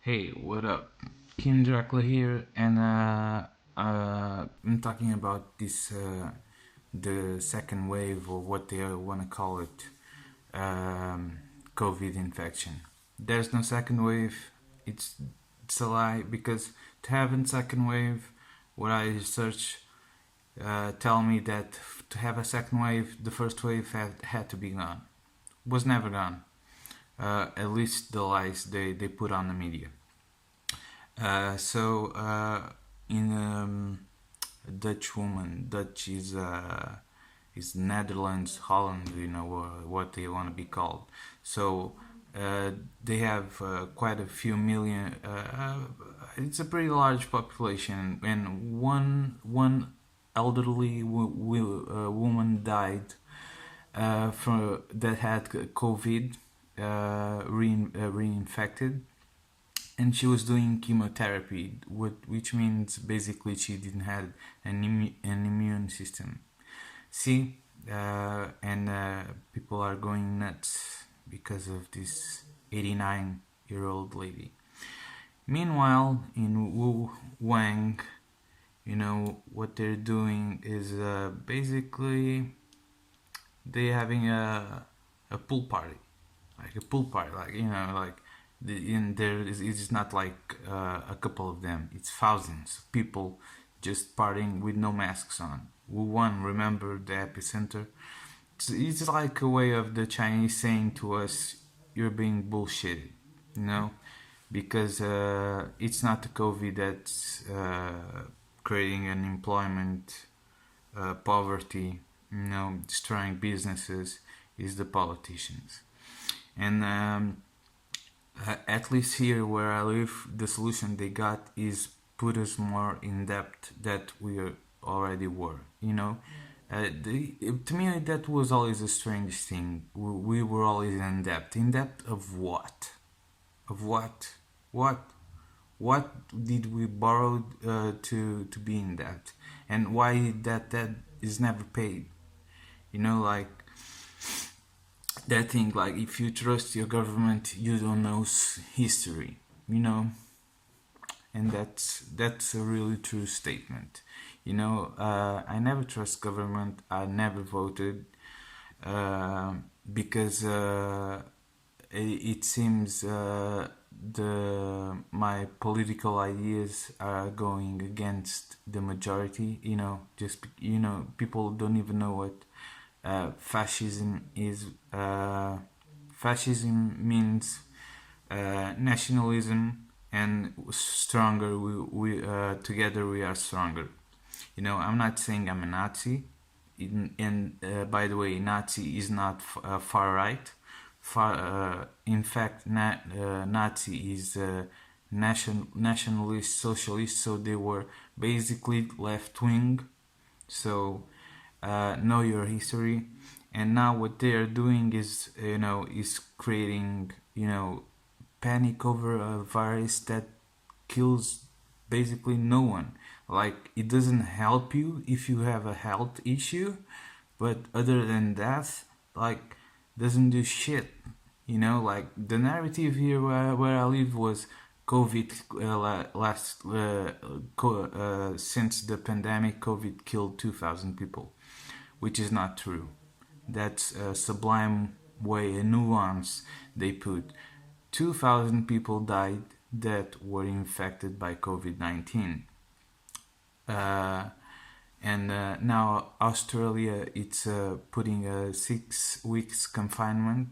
Hey, what up? Kim Dracula here, and I'm talking about the second wave, or what they want to call it, COVID infection. There's no second wave. It's it's a lie because to have a second wave, what I research tell me that to have a second wave, the first wave had to be gone. Was never gone. At least the lies they put on the media. In Dutch woman, Dutch is Netherlands, Holland, what they want to be called. So they have quite a few million. It's a pretty large population, and one elderly woman died from that had COVID, reinfected, and she was doing chemotherapy, which means basically she didn't have an immune system. See, and people are going nuts because of this 89-year-old lady. Meanwhile, in Wu Wang, what they're doing is basically they having a pool party, like a pool party, like there is it's not like a couple of them, it's thousands of people just partying with no masks on. Wuhan, remember the epicenter? It's like a way of the Chinese saying to us, you're being bullshitted, you know, because it's not the COVID that's creating unemployment, poverty, destroying businesses, is the politicians. And at least here where I live, the solution they got is put us more in debt that we already were. To me, that was always a strange thing. We were always in debt. In debt of what? Of what? What? What did we borrow to be in debt? And why that debt is never paid? Like that thing, like if you trust your government, you don't know history, and that's a really true statement. I never trust government. I never voted uh, because it seems the my political ideas are going against the majority. Just people don't even know what fascism is. Fascism means nationalism, and stronger we together we are stronger. I'm not saying I'm a Nazi, and by the way, Nazi is not far right. In fact, Nazi is nationalist socialist, so they were basically left wing. So know your history. And now what they are doing is creating panic over a virus that kills basically no one. Like, it doesn't help you if you have a health issue, but other than that, like, doesn't do shit. Like the narrative here where I live was COVID since the pandemic, COVID killed 2,000 people, which is not true. That's a sublime way, a nuance they put. 2,000 people died that were infected by COVID 19. Uh, and now Australia, it's putting a 6 weeks confinement,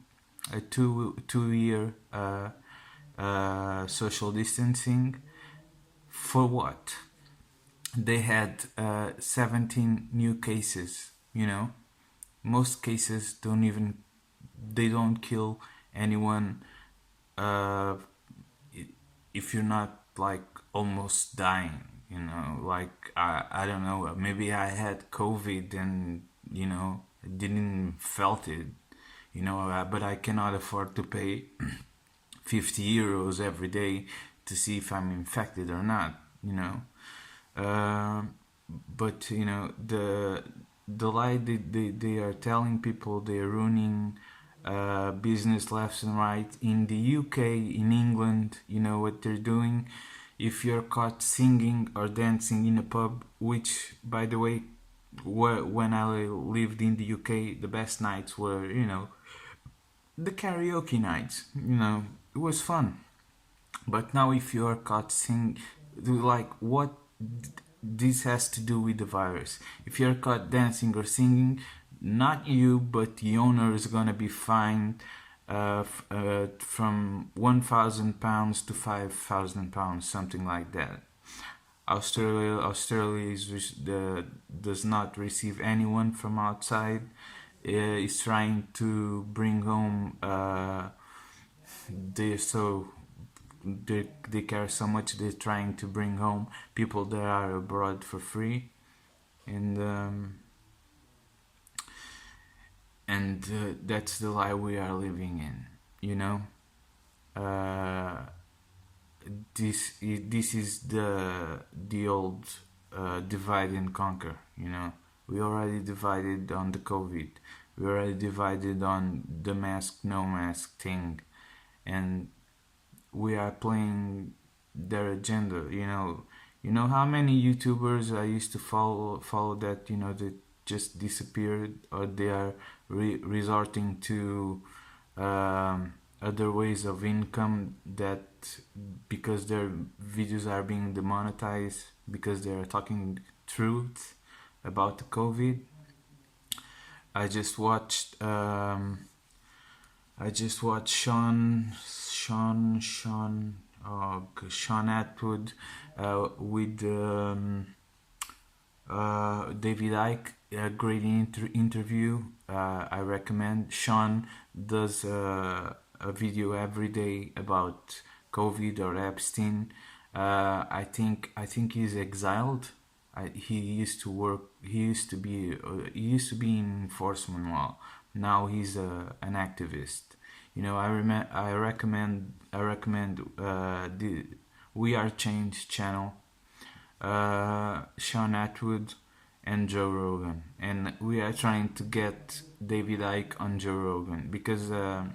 a two year social distancing. For what? They had 17 new cases. Most cases they don't kill anyone if you're not like almost dying. Like I don't know, maybe I had COVID and didn't felt it, but I cannot afford to pay 50 euros every day to see if I'm infected or not. uh, but the lie they are telling people, they're ruining business left and right. In the UK, in England, you know what they're doing. If you're caught singing or dancing in a pub, which, by the way, when I lived in the UK, the best nights were, the karaoke nights. It was fun. But now, if you are caught singing, like, what this has to do with the virus? If you're caught dancing or singing, not you, but the owner is gonna be fined from £1,000 to £5,000, something like that. Australia does not receive anyone from outside. Is trying to bring home. They care so much. They're trying to bring home people that are abroad for free, and that's the lie we are living in. You know. This is the old divide and conquer. We already divided on the COVID. We already divided on the mask no mask thing, and we are playing their agenda. How many YouTubers I used to follow that that just disappeared, or they are resorting to other ways of income, that because their videos are being demonetized because they are talking truth about the COVID. I just watched Sean Atwood with David Icke, a great interview. I recommend. Sean does a video every day about COVID or Epstein. I think he's exiled. He used to work. He used to be in enforcement law. Now he's an activist. I recommend the We Are Change channel. Sean Atwood and Joe Rogan, and we are trying to get David Icke on Joe Rogan, because the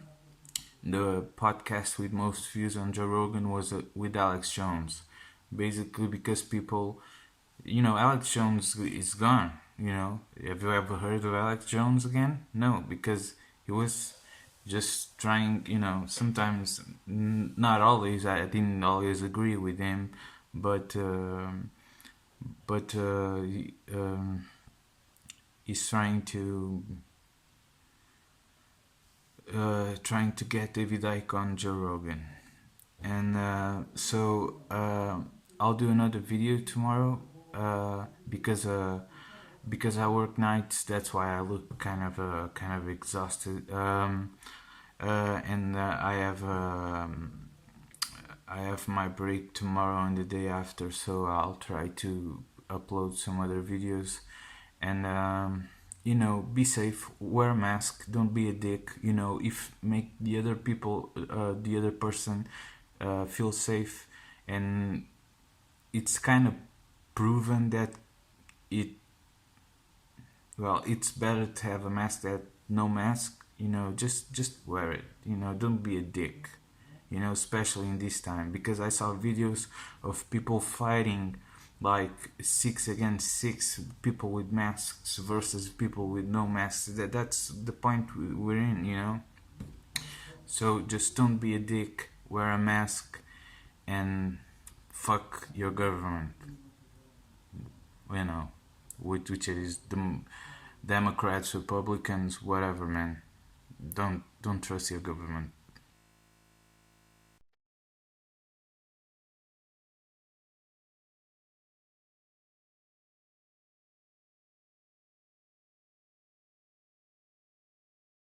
podcast with most views on Joe Rogan was with Alex Jones, basically because people, Alex Jones is gone. Have you ever heard of Alex Jones again? No, because he was just trying. Sometimes, not always. I didn't always agree with him, but he's trying to get David Icke on Joe Rogan, and so I'll do another video tomorrow because I work nights. That's why I look kind of exhausted, and I have my break tomorrow and the day after, so I'll try to upload some other videos. And be safe, wear a mask, don't be a dick. If make the other people, the other person feel safe. And it's kind of proven that it's better to have a mask than no mask. Just wear it. Don't be a dick. Especially in this time, because I saw videos of people fighting like 6 against 6, people with masks versus people with no masks. That's the point we're in. So just don't be a dick, wear a mask, and fuck your government. Which is the Democrats, Republicans, whatever, man. Don't trust your government.